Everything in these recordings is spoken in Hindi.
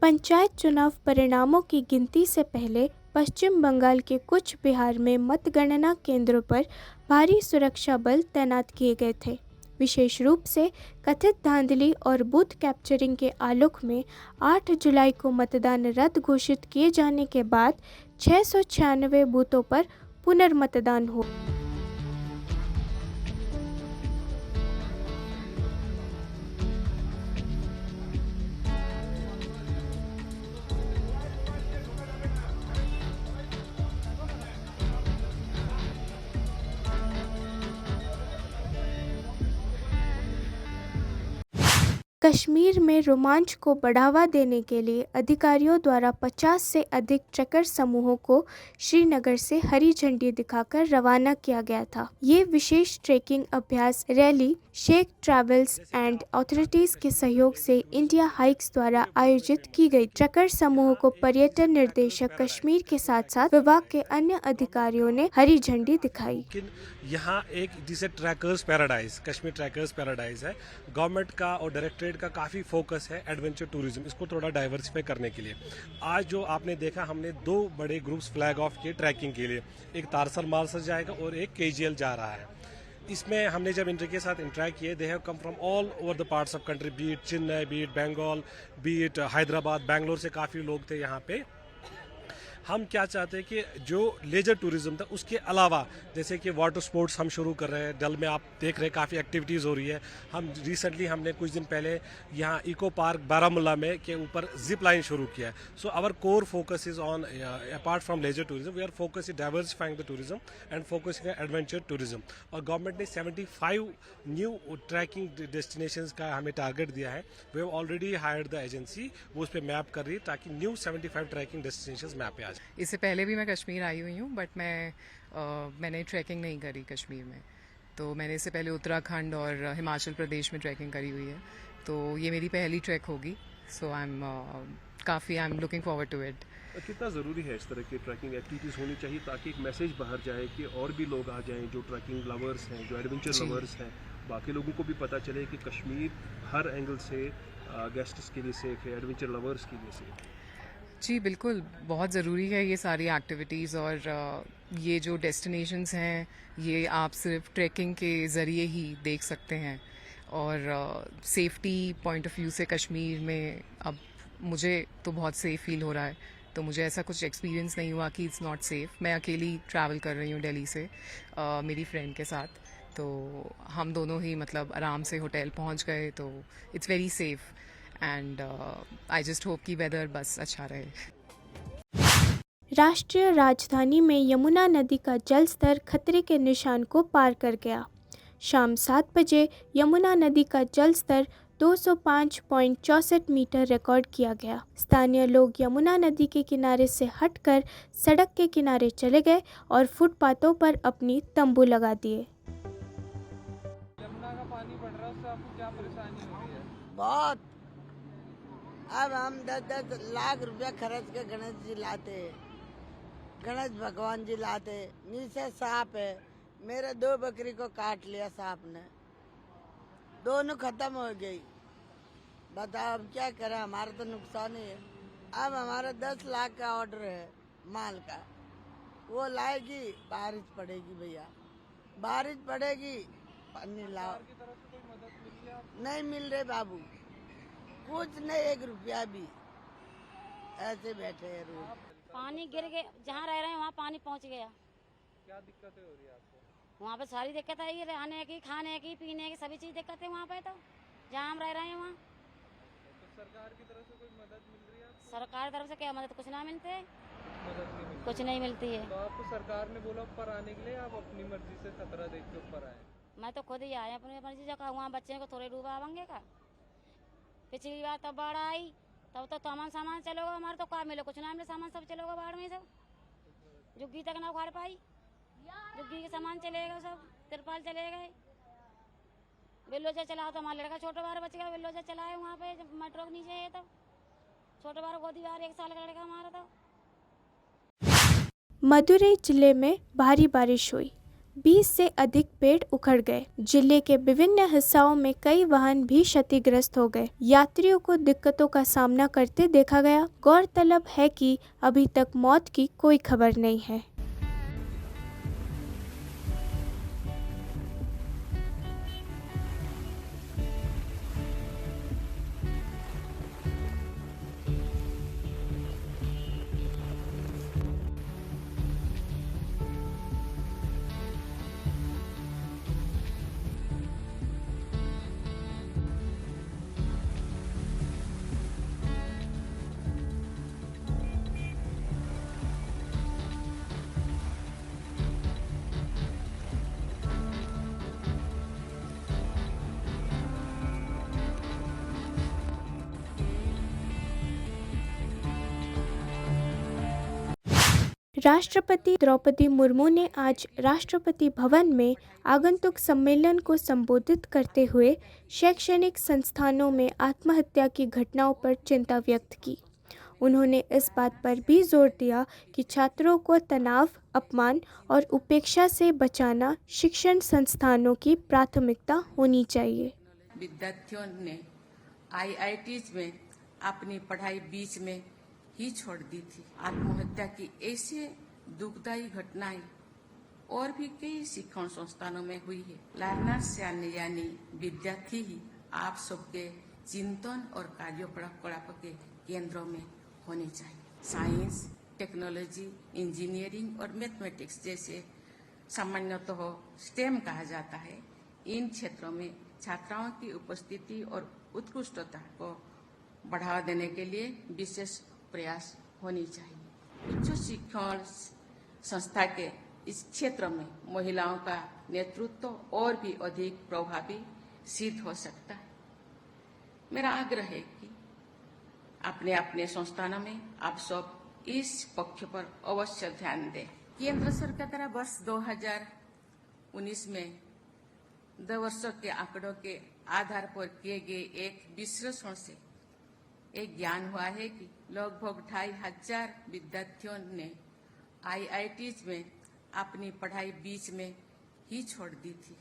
पंचायत चुनाव परिणामों की गिनती से पहले पश्चिम बंगाल के कुछ बिहार में मतगणना केंद्रों पर भारी सुरक्षा बल तैनात किए गए थे। विशेष रूप से कथित धांधली और बूथ कैप्चरिंग के आलोक में 8 जुलाई को मतदान रद्द घोषित किए जाने के बाद 696 बूथों पर पुनर्मतदान हुआ। कश्मीर में रोमांच को बढ़ावा देने के लिए अधिकारियों द्वारा 50 से अधिक ट्रैकर समूहों को श्रीनगर से हरी झंडी दिखाकर रवाना किया गया था। ये विशेष ट्रैकिंग अभ्यास rally Sheikh travels and authorities के सहयोग से इंडिया हाइक्स द्वारा आयोजित की गई। ट्रैकर समूहों को पर्यटन निर्देशक कश्मीर के साथ साथ विभाग के अन्य अधिकारियों ने हरी झंडी दिखाई। यहाँ एक जिसे trekkers paradise, Kashmir trekkers paradise है। गवर्नमेंट का और डायरेक्टरेट का काफ़ी फोकस है एडवेंचर टूरिज्म, इसको थोड़ा डाइवर्सिफाई करने के लिए। आज जो आपने देखा, हमने 2 बड़े ग्रुप्स फ्लैग ऑफ किए ट्रैकिंग के लिए। एक तारसल मालसर जाएगा और एक केजीएल जा रहा है। इसमें हमने जब इंटर के साथ इंटरेक्ट किए, they have come from all over the parts of country, be it Chennai, be it Bengal, be it Hyderabad, Bangalore से काफ़ी लोग थे यहाँ पे। हम क्या चाहते हैं कि जो लेजर टूरिज्म था उसके अलावा, जैसे कि वाटर स्पोर्ट्स हम शुरू कर रहे हैं। डल में आप देख रहे हैं काफ़ी एक्टिविटीज़ हो रही है। हम रिसेंटली हमने कुछ दिन पहले यहाँ इको पार्क बारामूला में के ऊपर जिप लाइन शुरू किया है। So our core focus is on, apart from leisure tourism, we are focus is diversifying the tourism and focusing adventure tourism. और गवर्नमेंट ने 75 न्यू ट्रैकिंग डेस्टिनेशंस का हमें टारगेट दिया है। We have already hired the agency, वो उस पर मैप कर रही है ताकि न्यू 75 ट्रैकिंग डेस्टिनेशंस मैप पे आ जाए। इससे पहले भी मैं कश्मीर आई हुई हूँ, बट मैंने ट्रैकिंग नहीं करी कश्मीर में। तो मैंने इससे पहले उत्तराखंड और हिमाचल प्रदेश में ट्रैकिंग करी हुई है, तो ये मेरी पहली ट्रैक होगी। So I am looking forward to it. कितना ज़रूरी है इस तरह की ट्रैकिंग एक्टिविटीज़ होनी चाहिए ताकि एक मैसेज बाहर जाए कि और भी लोग आ जाएं जो ट्रैकिंग लवर्स हैं, जो एडवेंचर लवर्स हैं, बाकी लोगों को भी पता चले कि कश्मीर हर एंगल से गेस्ट्स के लिए सेफ है, एडवेंचर लवर्स के लिए सेफ है। जी बिल्कुल, बहुत ज़रूरी है ये सारी एक्टिविटीज़। और ये जो डेस्टिनेशंस हैं ये आप सिर्फ ट्रैकिंग के ज़रिए ही देख सकते हैं। और सेफ्टी पॉइंट ऑफ व्यू से कश्मीर में अब मुझे तो बहुत सेफ़ फील हो रहा है। तो मुझे ऐसा कुछ एक्सपीरियंस नहीं हुआ कि इट्स नॉट सेफ़। मैं अकेली ट्रैवल कर रही हूँ दिल्ली से मेरी फ्रेंड के साथ। तो हम दोनों ही मतलब आराम से होटल पहुँच गए, तो it's very safe. And I just hope कि वेदर बस अच्छा रहे। राष्ट्रीय राजधानी में यमुना नदी का जल स्तर खतरे के निशान को पार कर गया। शाम 7 बजे यमुना नदी का जल स्तर 205.64 मीटर रिकॉर्ड किया गया। स्थानीय लोग यमुना नदी के किनारे से हटकर सड़क के किनारे चले गए और फुटपाथों पर अपनी तंबू लगा दिए। यमुना का पानी बढ़ रहा है, उससे आपको क्या परेशानी हो रही है? बहुत। अब हम 10-10 लाख रुपया खर्च के गणेश जी लाते हैं, गणेश भगवान जी लाते। नीचे सांप है, मेरे 2 बकरी को काट लिया सांप ने, दोनों खत्म हो गई। बताओ अब क्या करें, हमारा तो नुकसान ही है। अब हमारा 10 लाख का ऑर्डर है माल का, वो लाएगी, बारिश पड़ेगी भैया, बारिश पड़ेगी, पानी लाओ। की तरफ से कोई मदद मिली है आपको? नहीं मिल रहे बाबू, कुछ नहीं, 1 रुपया भी। ऐसे बैठे हैं रोज। पानी गिर गए, जहाँ रह रहे हैं वहाँ पानी पहुँच गया। क्या दिक्कतें हो रही है आपको? वहाँ पे सारी दिक्कत है, ये रहने की, खाने की, पीने की, सभी चीज़ दिक्कत है वहाँ पे। तो जहाँ हम रह रहे हैं वहाँ तो सरकार की तरफ से कोई मदद मिल रही है आपको? सरकार की तरफ से क्या मदद, कुछ ना मिलते, मदद नहीं मिलती? कुछ नहीं मिलती है। तो आपको सरकार ने बोला ऊपर आने के लिए, आप अपनी मर्जी से खतरा देख के ऊपर आए? मैं तो खुद ही आया अपनी मर्जी से, वहाँ बच्चे को थोड़े डूबावेंगे का। पिछली बार तब बाढ़ आई, तब तो सामान चलोगा हमारे, तो क्या मिले, कुछ ना मिले, सामान सब चलोगा बाढ़ में। सब जुग्गी तक ना उखाड़ पाई, जुग्गी के सामान चले गए, सब तिरपाल चले गए। बिल्लोजा चला तो हमारा लड़का छोटा बार बच गया, बिल्लोजा चलाए वहाँ पे जब मेट्रो के नीचे है, तब छोटा बार गोदी बार 1 साल का लड़का हमारा। तो मदुरई जिले में भारी बारिश हुई। 20 से अधिक पेड़ उखड़ गए। जिले के विभिन्न हिस्सों में कई वाहन भी क्षतिग्रस्त हो गए। यात्रियों को दिक्कतों का सामना करते देखा गया। गौरतलब है कि अभी तक मौत की कोई खबर नहीं है। राष्ट्रपति द्रौपदी मुर्मू ने आज राष्ट्रपति भवन में आगंतुक सम्मेलन को संबोधित करते हुए शैक्षणिक संस्थानों में आत्महत्या की घटनाओं पर चिंता व्यक्त की। उन्होंने इस बात पर भी जोर दिया कि छात्रों को तनाव, अपमान और उपेक्षा से बचाना शिक्षण संस्थानों की प्राथमिकता होनी चाहिए। विद्यार्थियों ने आईआईटीज में अपनी पढ़ाई बीच में ही छोड़ दी थी। आत्महत्या की ऐसे दुखदायी घटनाएं और भी कई शिक्षण संस्थानों में हुई है। लर्नर्स यानी विद्यार्थी ही आप सबके चिंतन और कार्यकलाप के केंद्रों में होने चाहिए। साइंस, टेक्नोलॉजी, इंजीनियरिंग और मैथमेटिक्स जैसे सामान्यतः स्टेम कहा जाता है, इन क्षेत्रों में छात्राओं की उपस्थिति और उत्कृष्टता को बढ़ावा देने के लिए विशेष प्रयास होनी चाहिए। उच्च शिक्षण संस्था के इस क्षेत्र में महिलाओं का नेतृत्व और भी अधिक प्रभावी सिद्ध हो सकता है। मेरा आग्रह है कि अपने अपने संस्थानों में आप सब इस पक्ष पर अवश्य ध्यान दें। केंद्र सरकार द्वारा वर्ष 2019 में 2 वर्षों के आंकड़ों के आधार पर किए गए एक विश्लेषण से एक ज्ञान हुआ है कि लगभग 2500 विद्यार्थियों ने आईआईटीज में अपनी पढ़ाई बीच में ही छोड़ दी थी।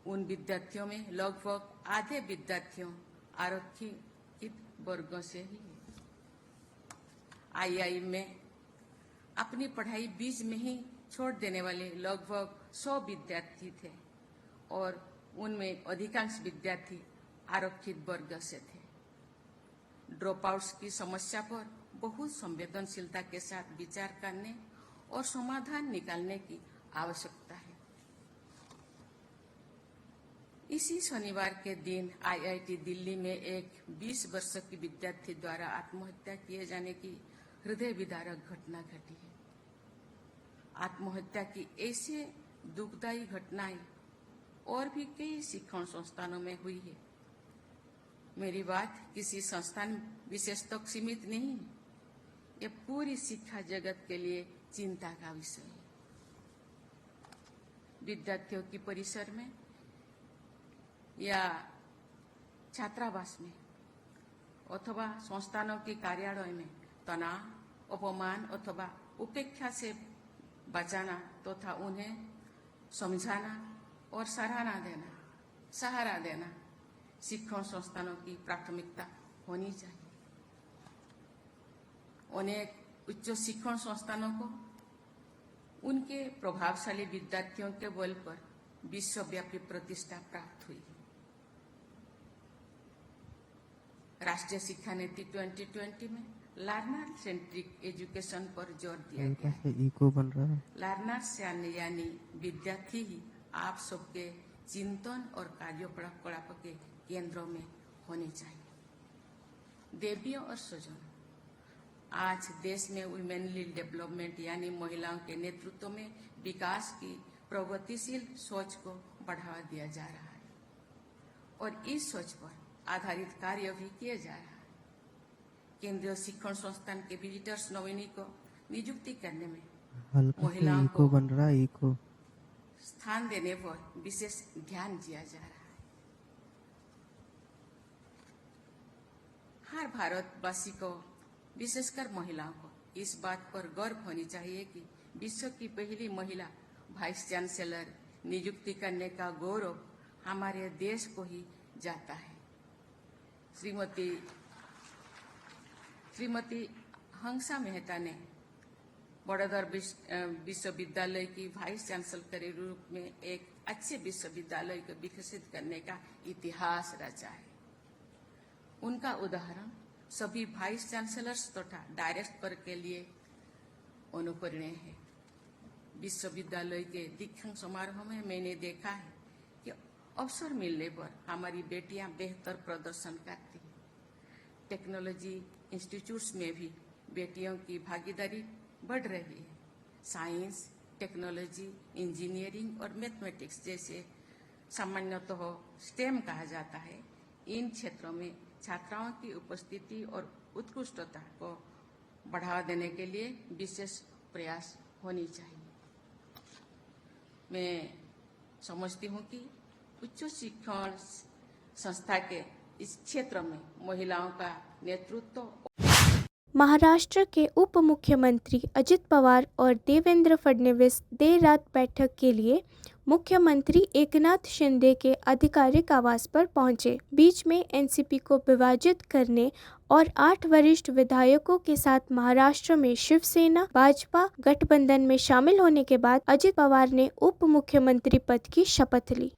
उन विद्यार्थियों में लगभग आधे विद्यार्थियों आरक्षित वर्गों से ही है। आईआई में अपनी पढ़ाई बीच में ही छोड़ देने वाले लगभग 100 विद्यार्थी थे और उनमें अधिकांश विद्यार्थी आरक्षित वर्ग से थे। ड्रॉप आउट्स की समस्या पर बहुत संवेदनशीलता के साथ विचार करने और समाधान निकालने की आवश्यकता है। इसी शनिवार के दिन आईआईटी दिल्ली में एक 20 वर्ष की विद्यार्थी द्वारा आत्महत्या किए जाने की हृदय विदारक घटना घटी है। आत्महत्या की ऐसे दुखदायी घटनाएं और भी कई शिक्षण संस्थानों में हुई है। मेरी बात किसी संस्थान विशेष तक सीमित नहीं है, यह पूरी शिक्षा जगत के लिए चिंता का विषय है। विद्यार्थियों की परिसर में या छात्रावास में अथवा संस्थानों के कार्यालय में तनाव, अपमान अथवा उपेक्षा से बचाना तथा उन्हें समझाना और सहारा देना शिक्षण संस्थानों की प्राथमिकता होनी चाहिए। अनेक उच्च शिक्षण संस्थानों को उनके प्रभावशाली विद्यार्थियों के बल पर विश्वव्यापी प्रतिष्ठा प्राप्त हुई है। राष्ट्रीय शिक्षा नीति 2020 में लर्नर सेंट्रिक एजुकेशन पर जोर दिया गया है। इको बन रहा है। लर्नर्स यानी विद्यार्थी ही आप सबके चिंतन और कार्यकलाप के केंद्रों में होने चाहिए। देवियों और स्वजनों, आज देश में वुमेनली डेवलपमेंट यानी महिलाओं के नेतृत्व में विकास की प्रगतिशील सोच को बढ़ावा दिया जा रहा है और इस सोच पर आधारित कार्य भी किया जा रहा है। केंद्रीय शिक्षण संस्थान के विजिटर्स नॉमिनी को नियुक्ति करने में महिलाओं को बन रहा है इको स्थान देने पर विशेष ध्यान दिया जा रहा है। हर भारतवासी को, विशेषकर महिलाओं को, इस बात पर गर्व होनी चाहिए कि विश्व की पहली महिला वाइस चांसलर नियुक्ति करने का गौरव हमारे देश को ही जाता है। श्रीमती हंसा मेहता ने बड़ौदा विश्वविद्यालय की वाइस चांसलर के रूप में एक अच्छे विश्वविद्यालय को विकसित करने का इतिहास रचा है। उनका उदाहरण सभी वाइस चांसलर्स तथा डायरेक्टर के लिए अनुकरणीय है। विश्वविद्यालय के दीक्षांत समारोह में मैंने देखा है कि अवसर मिलने पर हमारी बेटियां बेहतर प्रदर्शन करती हैं। टेक्नोलॉजी इंस्टीट्यूट्स में भी बेटियों की भागीदारी बढ़ रही है। साइंस, टेक्नोलॉजी, इंजीनियरिंग और मैथमेटिक्स जैसे सामान्यतः स्टेम कहा जाता है, इन क्षेत्रों में छात्राओं की उपस्थिति और उत्कृष्टता को बढ़ावा देने के लिए विशेष प्रयास होनी चाहिए। मैं समझती हूँ कि उच्च शिक्षण संस्था के इस क्षेत्र में महिलाओं का नेतृत्व। महाराष्ट्र के उप मुख्यमंत्री अजित पवार और देवेंद्र फडणवीस देर रात बैठक के लिए मुख्यमंत्री एकनाथ शिंदे के आधिकारिक आवास पर पहुंचे। बीच में एनसीपी को विभाजित करने और 8 वरिष्ठ विधायकों के साथ महाराष्ट्र में शिवसेना भाजपा गठबंधन में शामिल होने के बाद अजित पवार ने उप मुख्यमंत्री पद की शपथ ली।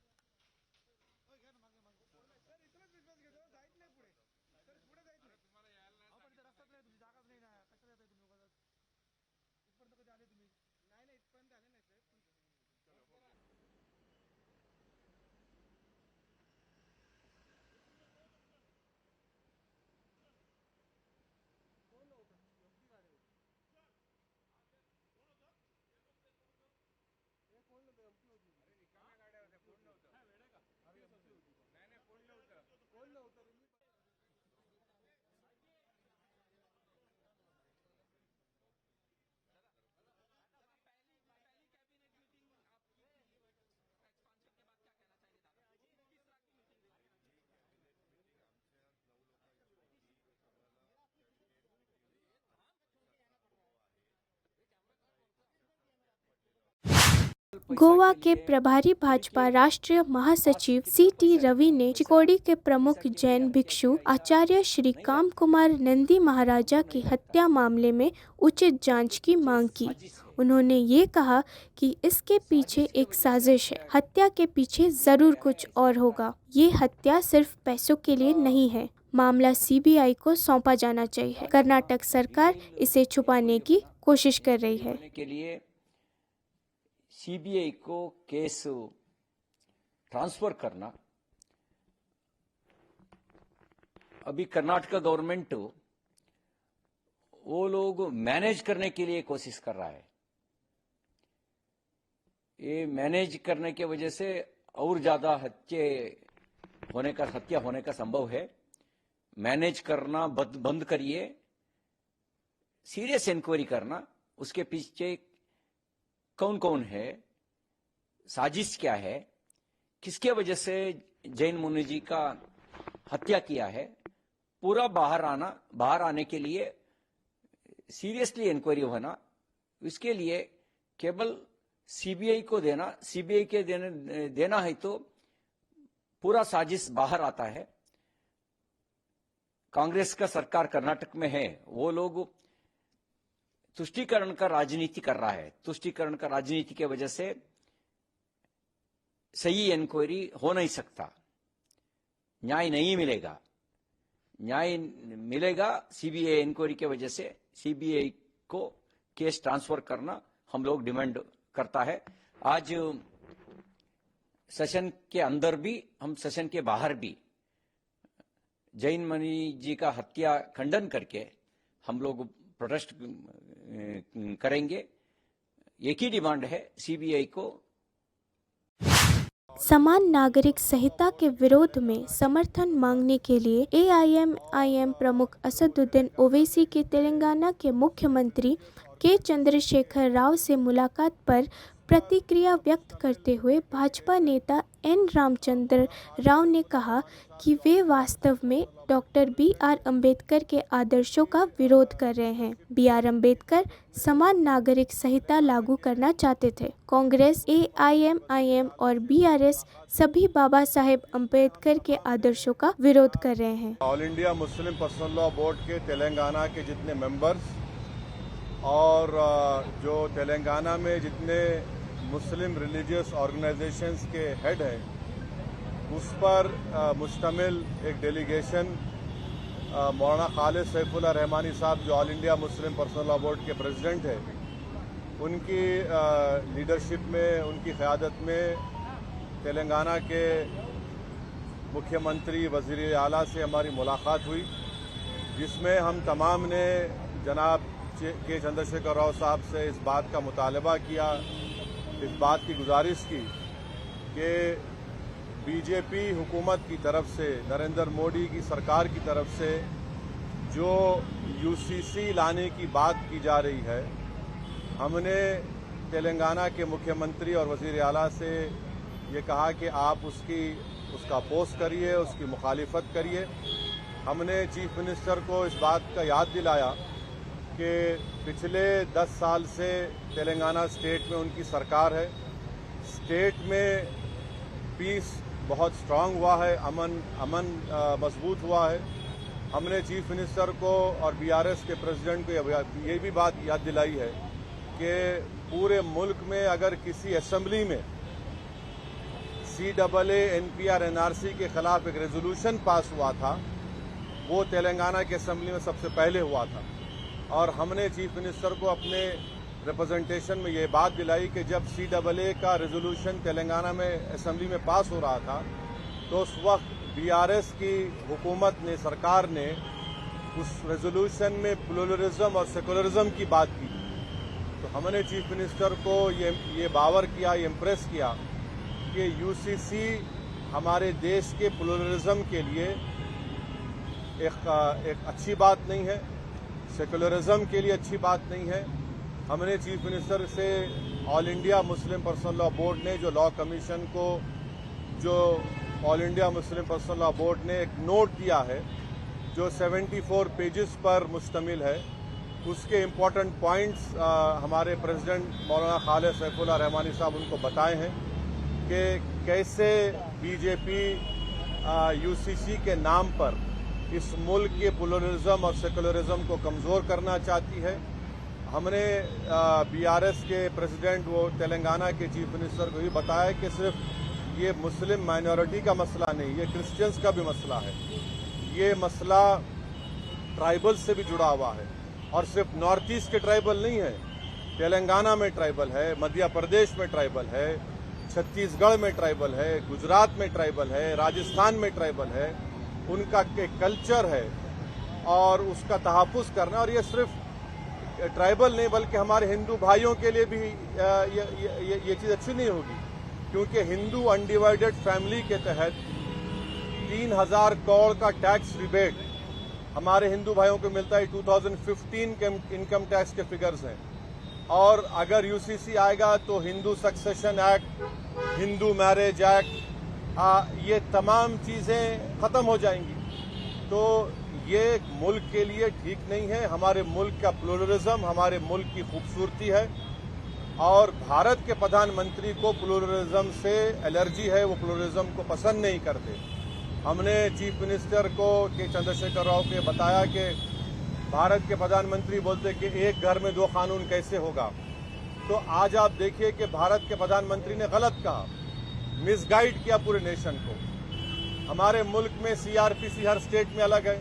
गोवा के प्रभारी भाजपा राष्ट्रीय महासचिव सी.टी. रवि ने चिकोड़ी के प्रमुख जैन भिक्षु आचार्य श्री काम कुमार नंदी महाराजा की हत्या मामले में उचित जांच की मांग की। उन्होंने ये कहा कि इसके पीछे एक साजिश है। हत्या के पीछे जरूर कुछ और होगा। ये हत्या सिर्फ पैसों के लिए नहीं है। मामला सीबीआई को सौंपा जाना चाहिए। कर्नाटक सरकार इसे छुपाने की कोशिश कर रही है। सीबीआई को केस ट्रांसफर करना, अभी कर्नाटक गवर्नमेंट वो लोग मैनेज करने के लिए कोशिश कर रहा है। ये मैनेज करने की वजह से और ज्यादा हत्या होने का संभव है। मैनेज करना बंद करिए, सीरियस इंक्वायरी करना, उसके पीछे कौन कौन है, साजिश क्या है, किसके वजह से जैन मुनि जी का हत्या किया है, पूरा बाहर आने के लिए सीरियसली इंक्वायरी होना। इसके लिए केवल सीबीआई को सीबीआई के देना है तो पूरा साजिश बाहर आता है। कांग्रेस का सरकार कर्नाटक में है, वो लोग तुष्टीकरण का राजनीति कर रहा है। तुष्टीकरण का राजनीति की वजह से सही इंक्वायरी हो नहीं सकता, न्याय नहीं मिलेगा। न्याय मिलेगा सीबीआई इंक्वायरी की वजह से। सीबीआई को केस ट्रांसफर करना हम लोग डिमांड करता है। आज सेशन के अंदर भी, हम सेशन के बाहर भी जैन मुनि जी का हत्या खंडन करके हम लोग प्रोटेस्ट करेंगे। एक ही डिमांड है सीबीआई को। समान नागरिक संहिता के विरोध में समर्थन मांगने के लिए एआईएमआईएम प्रमुख असदुद्दीन ओवैसी की तेलंगाना के मुख्यमंत्री के चंद्रशेखर राव से मुलाकात पर प्रतिक्रिया व्यक्त करते हुए भाजपा नेता एन रामचंद्र राव ने कहा कि वे वास्तव में डॉक्टर BR अम्बेडकर के आदर्शों का विरोध कर रहे हैं। BR अम्बेडकर समान नागरिक संहिता लागू करना चाहते थे। कांग्रेस, AIMIM और BRS सभी बाबा साहेब अम्बेडकर के आदर्शों का विरोध कर रहे हैं। All India Muslim personal law board के तेलंगाना के जितने मेंबर्स और जो तेलंगाना में जितने मुस्लिम रिलीजियस ऑर्गेनाइजेशंस के हेड हैं, उस पर मुश्तमिल एक डेलीगेशन मौलाना खालिद सैफुल्लाह रहमानी साहब जो all India Muslim personal law board के प्रेसिडेंट हैं, उनकी लीडरशिप में, उनकी क़यादत में तेलंगाना के मुख्यमंत्री वज़ीर आला से हमारी मुलाकात हुई, जिसमें हम तमाम ने जनाब के चंद्रशेखर राव साहब से इस बात का मुतालबा किया, इस बात की गुजारिश की कि बीजेपी हुकूमत की तरफ से, नरेंद्र मोदी की सरकार की तरफ से जो UCC लाने की बात की जा रही है, हमने तेलंगाना के मुख्यमंत्री और वज़ीर आला से ये कहा कि आप उसका अपोज करिए, उसकी मुखालिफत करिए। हमने चीफ मिनिस्टर को इस बात का याद दिलाया कि पिछले 10 साल से तेलंगाना स्टेट में उनकी सरकार है, स्टेट में पीस बहुत स्ट्रांग हुआ है, अमन मजबूत हुआ है। हमने चीफ मिनिस्टर को और BRS के प्रेसिडेंट को ये भी बात याद दिलाई है कि पूरे मुल्क में अगर किसी असेंबली में CAA NPR NRC के खिलाफ एक रेजोल्यूशन पास हुआ था, वो तेलंगाना के असेंबली में सबसे पहले हुआ था। और हमने चीफ मिनिस्टर को अपने रिप्रेजेंटेशन में ये बात दिलाई कि जब CAA का रेजोल्यूशन तेलंगाना में असेंबली में पास हो रहा था, तो उस वक्त BRS की हुकूमत ने, सरकार ने उस रेजोल्यूशन में प्लुरलिज्म और सेकुलरिज्म की बात की। तो हमने चीफ मिनिस्टर को ये बावर किया, ये इम्प्रेस किया कि UCC हमारे देश के प्लुरलिज्म के लिए एक अच्छी बात नहीं है, सेकुलरिज्म के लिए अच्छी बात नहीं है। हमने चीफ मिनिस्टर से all India Muslim personal law board ने जो लॉ कमीशन को, जो all India Muslim personal law board ने एक नोट दिया है जो 74 पेजेस पर मुश्तमिल है, उसके इम्पोर्टेंट पॉइंट्स हमारे प्रेसिडेंट मौलाना खालिद सैफुल्लाह रहमानी साहब उनको बताए हैं कि कैसे बीजेपी UCC के नाम पर इस मुल्क के प्लुरलिज्म और सेकुलरिज्म को कमज़ोर करना चाहती है। हमने BRS के प्रेसिडेंट, वो तेलंगाना के चीफ मिनिस्टर को भी बताया कि सिर्फ ये मुस्लिम माइनॉरिटी का मसला नहीं, ये क्रिश्चियंस का भी मसला है। ये मसला ट्राइबल से भी जुड़ा हुआ है, और सिर्फ नॉर्थ ईस्ट के ट्राइबल नहीं है, तेलंगाना में ट्राइबल है, मध्य प्रदेश में ट्राइबल है, छत्तीसगढ़ में ट्राइबल है, गुजरात में ट्राइबल है, राजस्थान में ट्राइबल है। उनका एक कल्चर है और उसका तहफ़्फ़ुज़ करना, और ये सिर्फ ट्राइबल नहीं बल्कि हमारे हिंदू भाइयों के लिए भी ये चीज़ अच्छी नहीं होगी, क्योंकि हिंदू अनडिवाइडेड फैमिली के तहत 3000 करोड़ का टैक्स रिबेट हमारे हिंदू भाइयों को मिलता है। 2015 के इनकम टैक्स के फिगर्स हैं, और अगर UCC आएगा तो Hindu succession act, Hindu marriage act, ये तमाम चीज़ें ख़त्म हो जाएंगी। तो ये मुल्क के लिए ठीक नहीं है। हमारे मुल्क का प्लुरलिज्म हमारे मुल्क की खूबसूरती है, और भारत के प्रधानमंत्री को प्लुरलिज्म से एलर्जी है, वो प्लुरलिज्म को पसंद नहीं करते। हमने चीफ मिनिस्टर को के चंद्रशेखर राव के बताया कि भारत के प्रधानमंत्री बोलते कि एक घर में 2 कानून कैसे होगा। तो आज आप देखिए कि भारत के प्रधानमंत्री ने गलत कहा, मिसगाइड किया पूरे नेशन को। हमारे मुल्क में CRPC हर स्टेट में अलग है।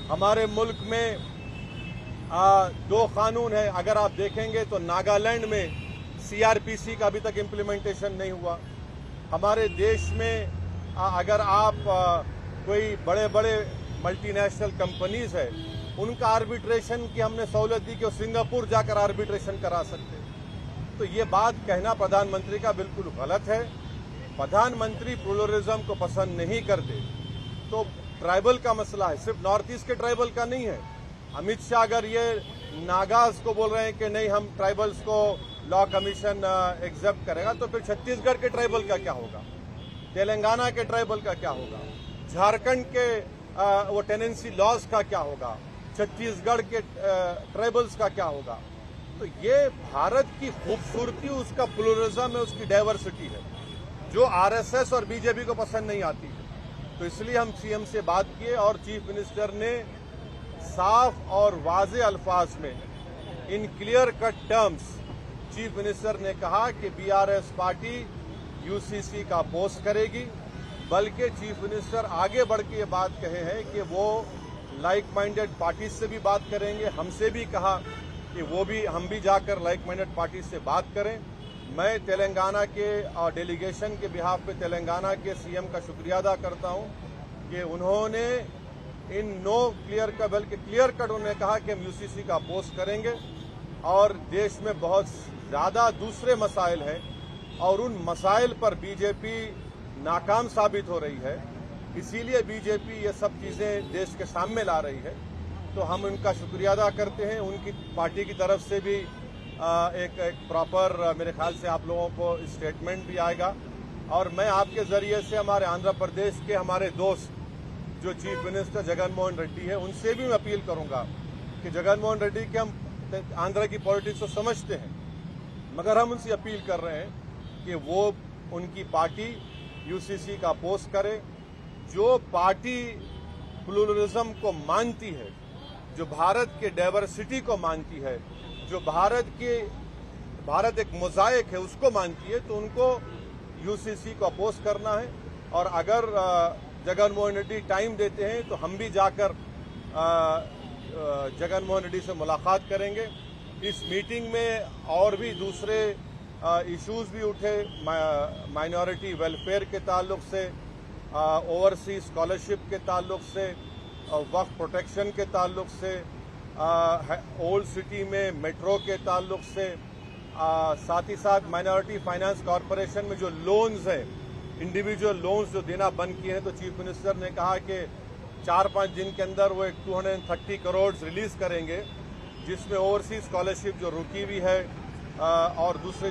हमारे मुल्क में 2 कानून है। अगर आप देखेंगे तो नागालैंड में CRPC का अभी तक इम्प्लीमेंटेशन नहीं हुआ। हमारे देश में अगर आप कोई बड़े बड़े मल्टीनेशनल कंपनीज है, उनका आर्बिट्रेशन की हमने सहूलत दी कि वो सिंगापुर जाकर आर्बिट्रेशन करा सकते। तो ये बात कहना प्रधानमंत्री का बिल्कुल गलत है। प्रधानमंत्री प्लुरलिज्म को पसंद नहीं करते। तो ट्राइबल का मसला है, सिर्फ नॉर्थ ईस्ट के ट्राइबल का नहीं है। अमित शाह अगर ये नागाज को बोल रहे हैं कि नहीं हम ट्राइबल्स को लॉ कमीशन एक्सेप्ट करेगा, तो फिर छत्तीसगढ़ के ट्राइबल का क्या होगा? तेलंगाना के ट्राइबल का क्या होगा, झारखंड के वो टेनेंसी लॉज का क्या होगा, छत्तीसगढ़ के ट्राइबल्स का क्या होगा। तो ये भारत की खूबसूरती, उसका प्लुरलिज्म है, उसकी डाइवर्सिटी है, जो आरएसएस और बीजेपी को पसंद नहीं आती है। तो इसलिए हम सीएम से बात किए और चीफ मिनिस्टर ने साफ और वाज़े अल्फाज में, in clear cut terms, chief minister ने कहा कि बीआरएस पार्टी यूसीसी का अपोज करेगी। बल्कि चीफ मिनिस्टर आगे बढ़ के ये बात कहे हैं कि वो लाइक माइंडेड पार्टी से भी बात करेंगे। हमसे भी कहा कि हम भी जाकर लाइक माइंडेड पार्टी से बात करें। मैं तेलंगाना के डेलीगेशन के बिहाफ पे तेलंगाना के सीएम का शुक्रिया अदा करता हूं कि उन्होंने इन नो क्लियर का, बल्कि क्लियर कट उन्होंने कहा कि हम यूसीसी का अपोज करेंगे। और देश में बहुत ज्यादा दूसरे मसाइल हैं और उन मसाइल पर बीजेपी नाकाम साबित हो रही है, इसीलिए बीजेपी ये सब चीजें देश के सामने ला रही है। तो हम उनका शुक्रिया अदा करते हैं। उनकी पार्टी की तरफ से भी एक प्रॉपर, मेरे ख्याल से आप लोगों को स्टेटमेंट भी आएगा। और मैं आपके जरिए से हमारे आंध्र प्रदेश के हमारे दोस्त जो चीफ मिनिस्टर जगन मोहन रेड्डी है, उनसे भी मैं अपील करूंगा कि जगन मोहन रेड्डी के हम आंध्र की पॉलिटिक्स को समझते हैं, मगर हम उनसे अपील कर रहे हैं कि वो उनकी पार्टी यूसीसी का अपोज करे। जो पार्टी प्लुरलिज्म को मानती है, जो भारत के डाइवर्सिटी को मानती है, जो भारत एक मोज़ाइक है उसको मानती है, तो उनको यूसीसी को अपोज करना है। और अगर जगन मोहन रेड्डी टाइम देते हैं तो हम भी जाकर जगन मोहन रेड्डी से मुलाकात करेंगे। इस मीटिंग में और भी दूसरे इश्यूज भी उठे, माइनॉरिटी वेलफेयर के ताल्लुक से, ओवरसीज स्कॉलरशिप के ताल्लुक से, वक्फ प्रोटेक्शन के ताल्लुक से, ओल्ड सिटी में मेट्रो के ताल्लुक से, साथ ही साथ माइनॉरिटी फाइनेंस कॉरपोरेशन में जो लोन्स हैं, इंडिविजुअल लोन्स जो देना बंद किए हैं, तो चीफ मिनिस्टर ने कहा कि 4-5 दिन के अंदर वो एक 230 करोड़ रिलीज करेंगे, जिसमें ओवरसीज स्कॉलरशिप जो रुकी हुई है और दूसरे